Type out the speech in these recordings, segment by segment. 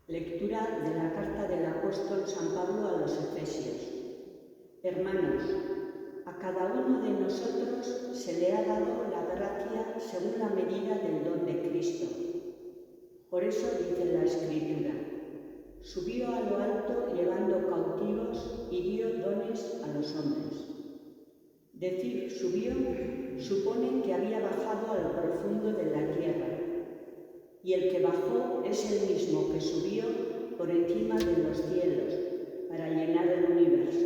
Lectura de la carta del apóstol San Pablo a los Efesios. Hermanos, a cada uno de nosotros se le ha dado la gracia según la medida del don de Cristo. Por eso dice la Escritura: subió a lo alto llevando cautivos y dio dones a los hombres. Decir subió supone que había bajado a lo profundo de la tierra, y el que bajó es el mismo que subió por encima de los cielos para llenar el universo.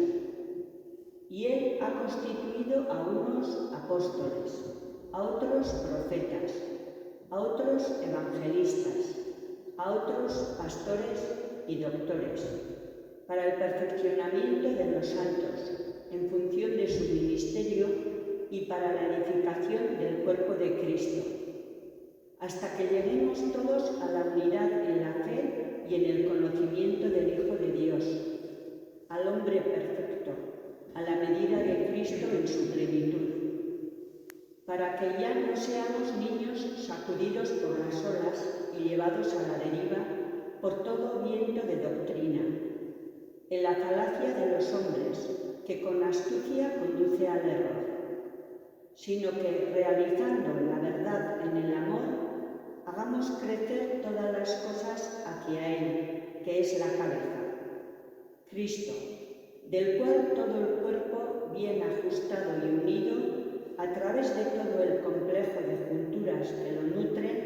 Y él ha constituido a unos apóstoles, a otros profetas, a otros evangelistas, a otros pastores y doctores, para el perfeccionamiento de los santos, en función de su ministerio y para la edificación del cuerpo de Cristo, hasta que lleguemos todos a la unidad en la fe y en el conocimiento del Hijo de Dios, al hombre perfecto, a la medida de Cristo en su plenitud, para que ya no seamos niños sacudidos por las olas y llevados a la deriva por todo viento de doctrina, en la falacia de los hombres, que con astucia conduce al error, sino que, realizando la verdad en el amor, hagamos crecer todas las cosas hacia Él, que es la cabeza, Cristo, del cual todo el cuerpo, bien ajustado y unido, a través de todo el complejo de junturas que lo nutren,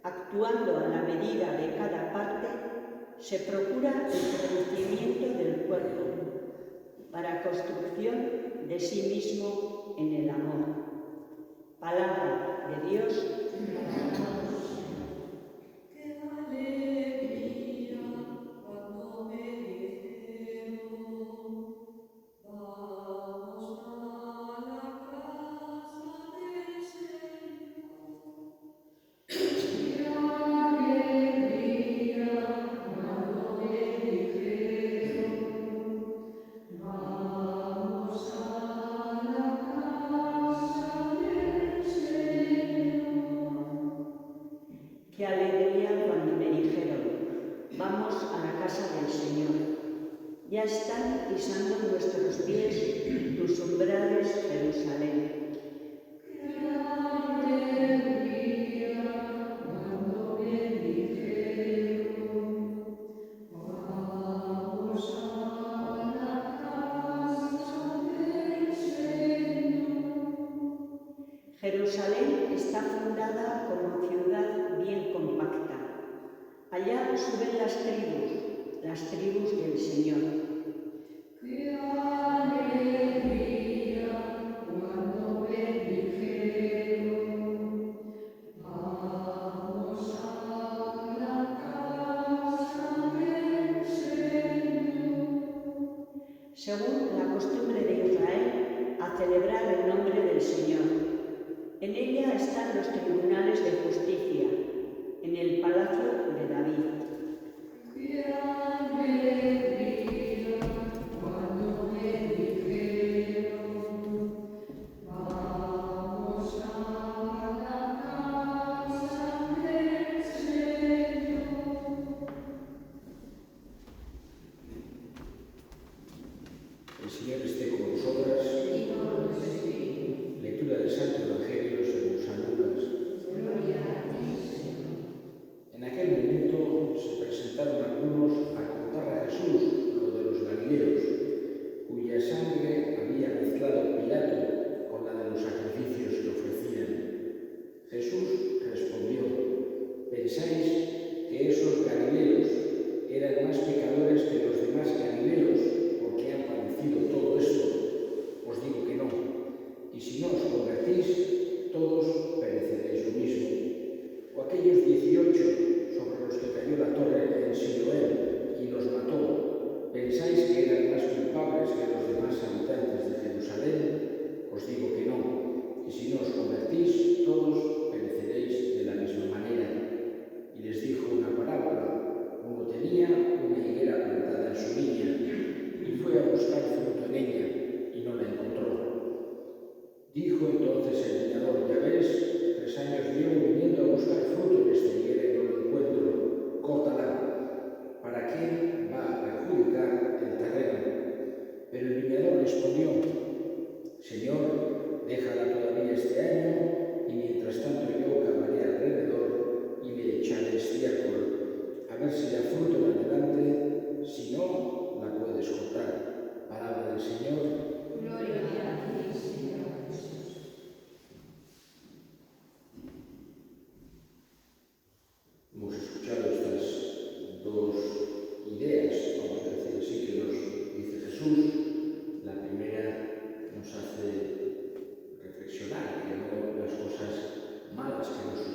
actuando a la medida de cada parte, se procura el crecimiento del cuerpo, para construcción de sí mismo en el amor. Palabra de Dios. Qué alegría cuando me dijeron: vamos a la casa del Señor. Ya están pisando nuestros pies tus umbrales, Jerusalén. Qué alegría cuando me dijeron: vamos a la casa del Señor. Jerusalén está fundada como ciudad bien compacta. Allá suben las tribus del Señor. ¡Qué alegría cuando me dijeron: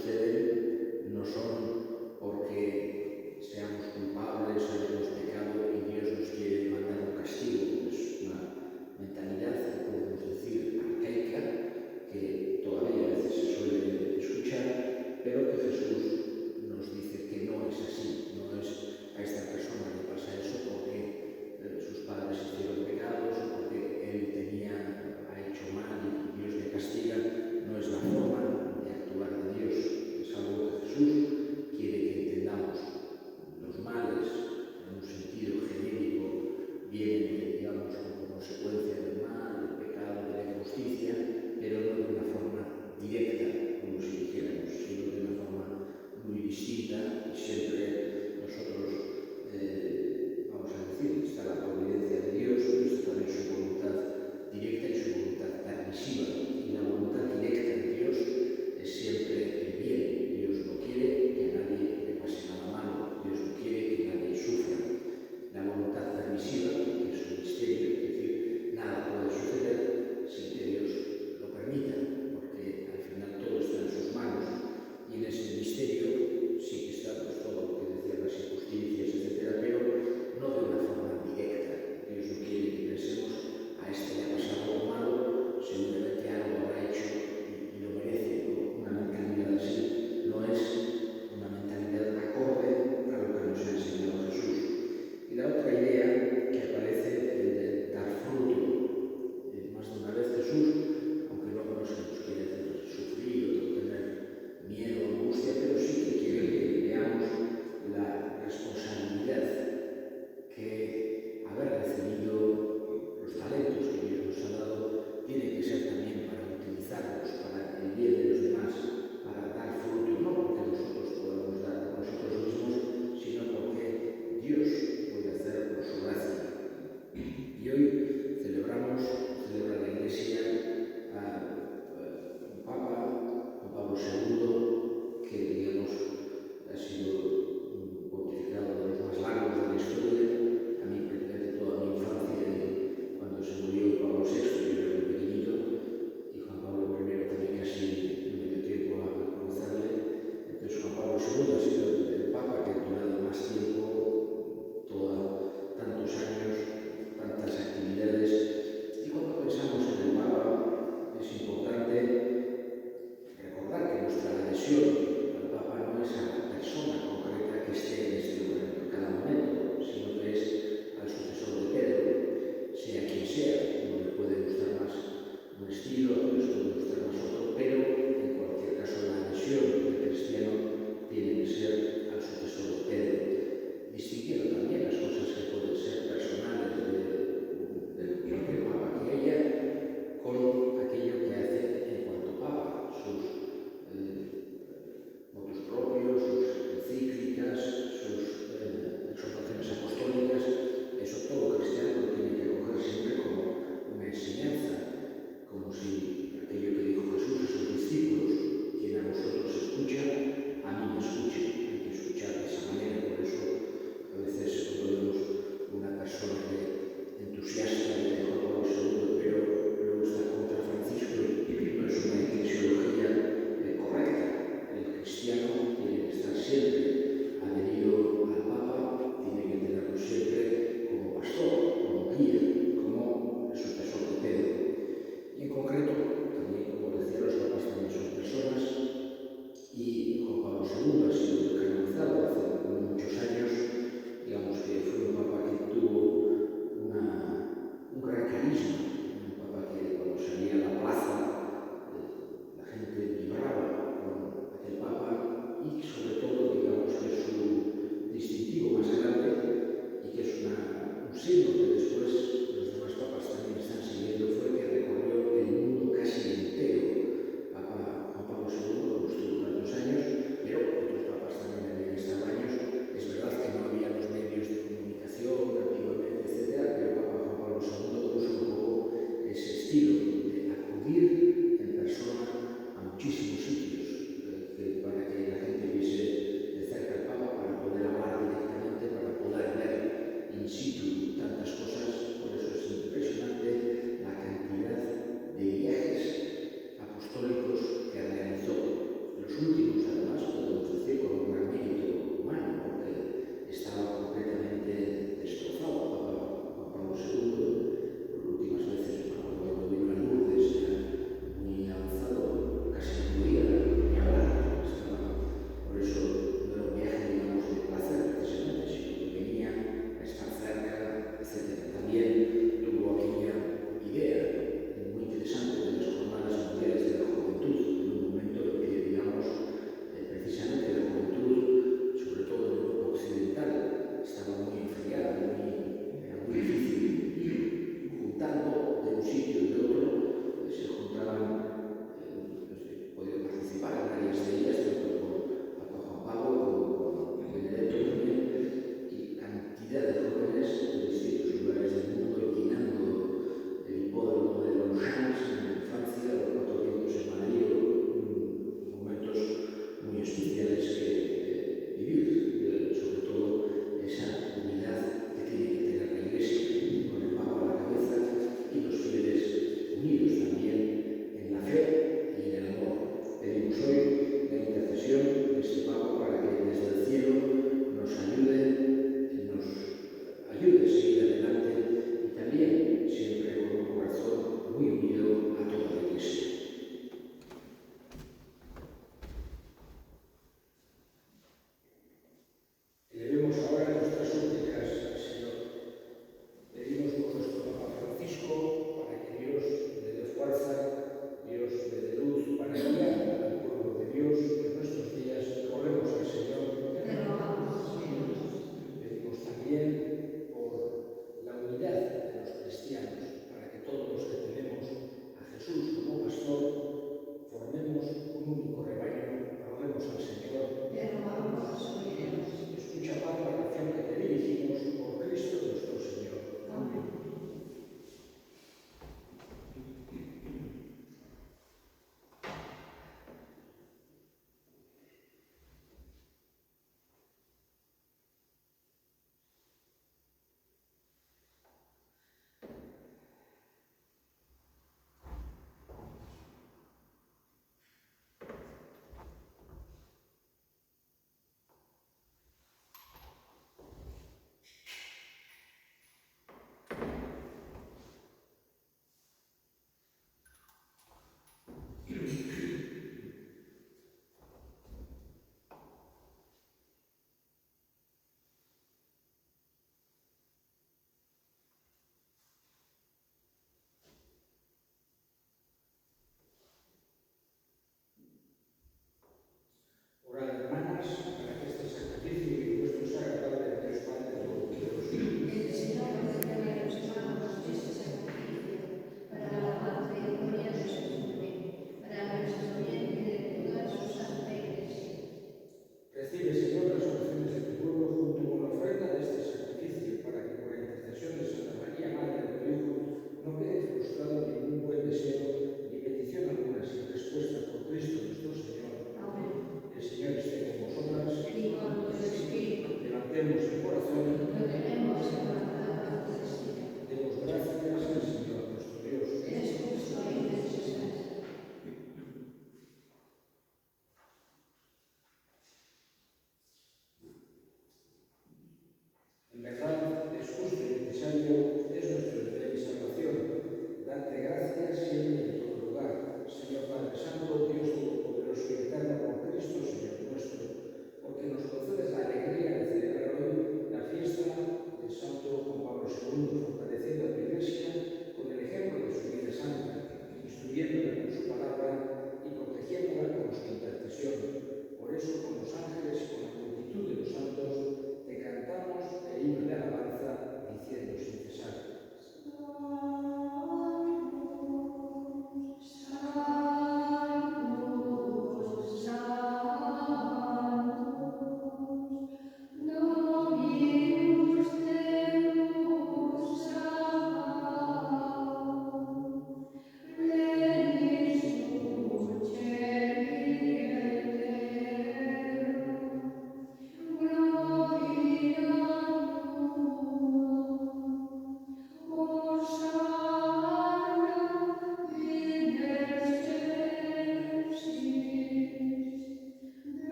suceden no son porque seamos culpables, hayamos pecado y Dios nos quiere mandar un castigo. Es una mentalidad, podemos decir, arcaica, que todavía a veces se suele escuchar, pero que Jesús nos dice que no es así. No es a esta persona le pasa eso porque sus padres hicieron pecados o porque él ha hecho mal y Dios le castiga. No es la forma de actuar de Dios. Es algo que Jesús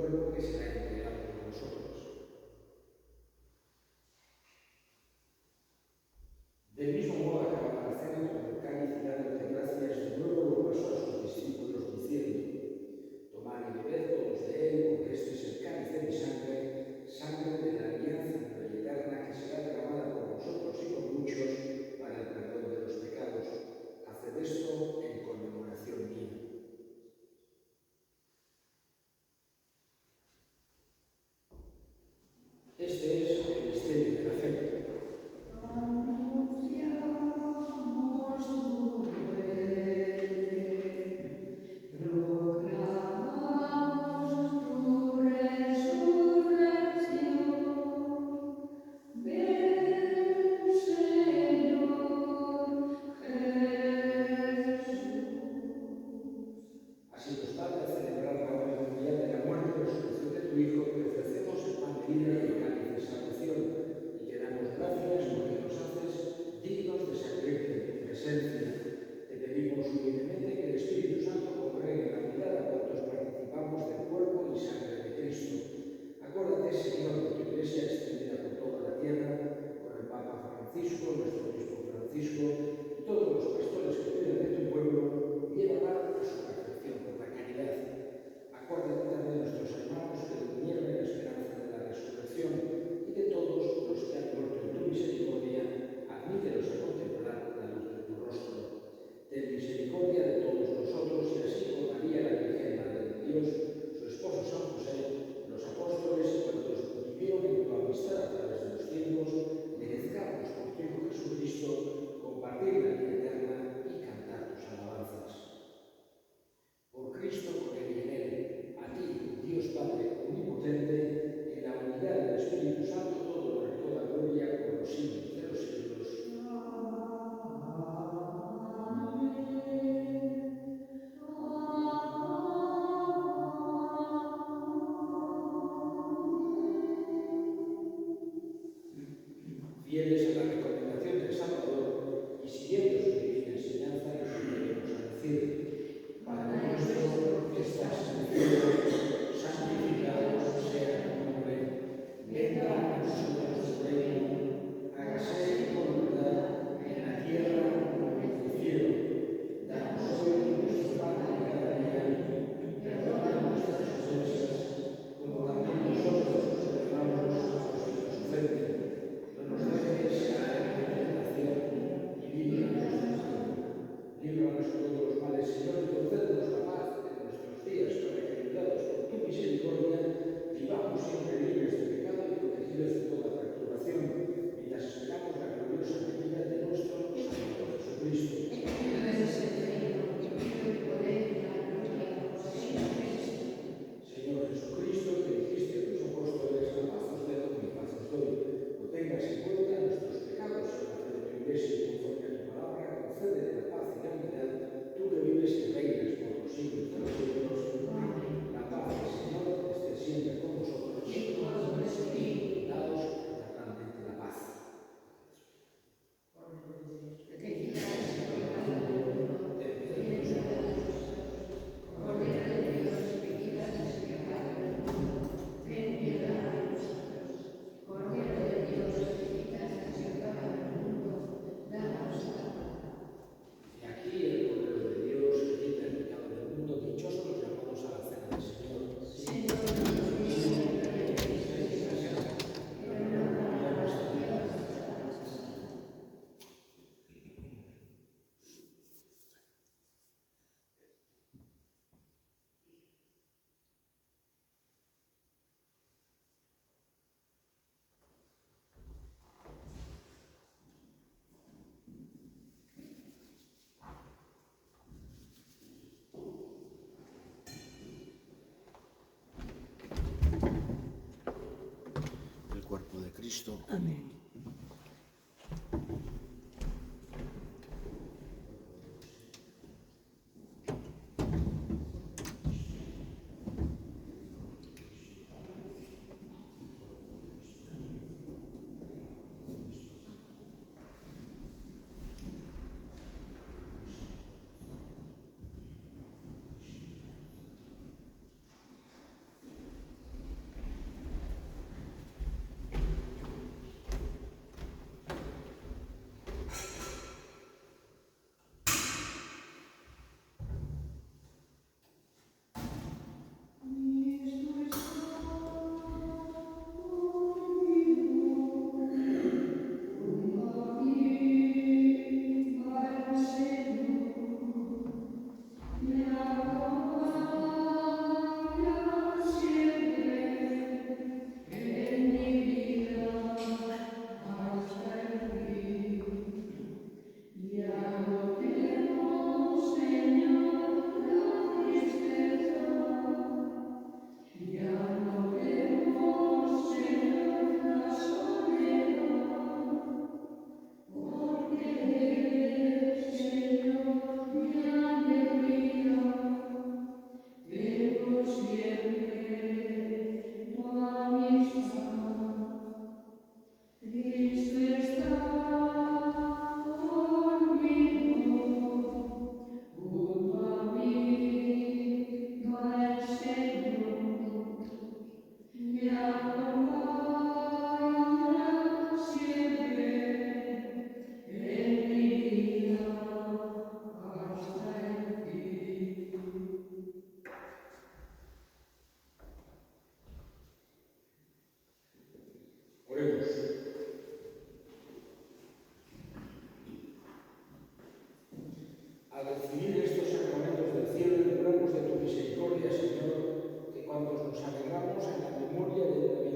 cuerpo que será entregado por nosotros. Del mismo modo acababa la cena con el cáliz y dándote gracias, de nuevo lo pasó a sus discípulos diciendo: tomad y bebed todos de él, porque este es el cáliz de mi sangre, sangre de la alianza nueva y eterna, que será derramada por vosotros y por muchos para el perdón de los pecados. Haced esto en conmemoración mía. Este es el misterio de la fe. Así nos Padre, a celebrar la hora memorial de la muerte y resurrección de tu Hijo, te ofrecemos el pan de vida y el cáliz de salvación, y te damos gracias porque nos haces dignos de servirte en tu presencia. Te pedimos humildemente que el Espíritu Santo congregue en la unidad a cuantos participamos del cuerpo y sangre de Cristo. Acuérdate, Señor, de tu Iglesia extendida por toda la tierra, con el Papa Francisco, nuestro obispo Francisco, y todos los pastores que cuidan de tu pueblo, llévala a su perfección por la caridad. Acuérdate también de nuestros hermanos que durmieron en la esperanza de la resurrección, y de todos los que han muerto en tu misericordia, admítelos a contemplar la luz de tu rostro. Ten misericordia de todos nosotros, y así con María, la Virgen Madre de Dios, su esposo San José, los apóstoles y cuantos vivieron en tu amistad a través de los tiempos, merezcamos por tu Hijo Jesucristo compartir la vida eterna y cantar tus alabanzas. Por Cristo, con él y en él, a ti, Dios Padre omnipotente, en la unidad del Espíritu Santo, todo honor y toda gloria por los siglos de los siglos. Fieles a la recomendación del Salvador y siguiendo su divina enseñanza, nos atrevemos a decir: Padre nuestro que estás en el cielo, santificado sea tu nombre. Venga a nosotros tu reino. Hágase tu voluntad en la tierra como en el cielo. Danos hoy nuestro pan de cada día. Perdona nuestras ofensas, como también nosotros perdonamos a los que nos ofenden. No nos dejes caer en tentación y líbranos del mal. Líbranos de todos los males, Señor, y concédenos la paz en nuestros días, para que, ayudados por tu misericordia, vivamos siempre libres de pecado y protegidos de toda perturbación, mientras esperamos la gloriosa venida de nuestro Salvador Jesucristo. Señor Jesucristo, que dijiste a tus apóstoles: la paz os dejo, mi paz os doy. No tengas en cuenta nuestros pecados, sino la fe de tu Iglesia, y conforme a tu palabra, concede la paz y la unidad, tú que vives y reinas por los siglos de los siglos. Amén. La paz del Señor esté siempre con vosotros. Daos fraternalmente la paz. Cuerpo de Cristo. Amén. de tu misericordia, Señor, que cuando nos alegramos en la memoria de la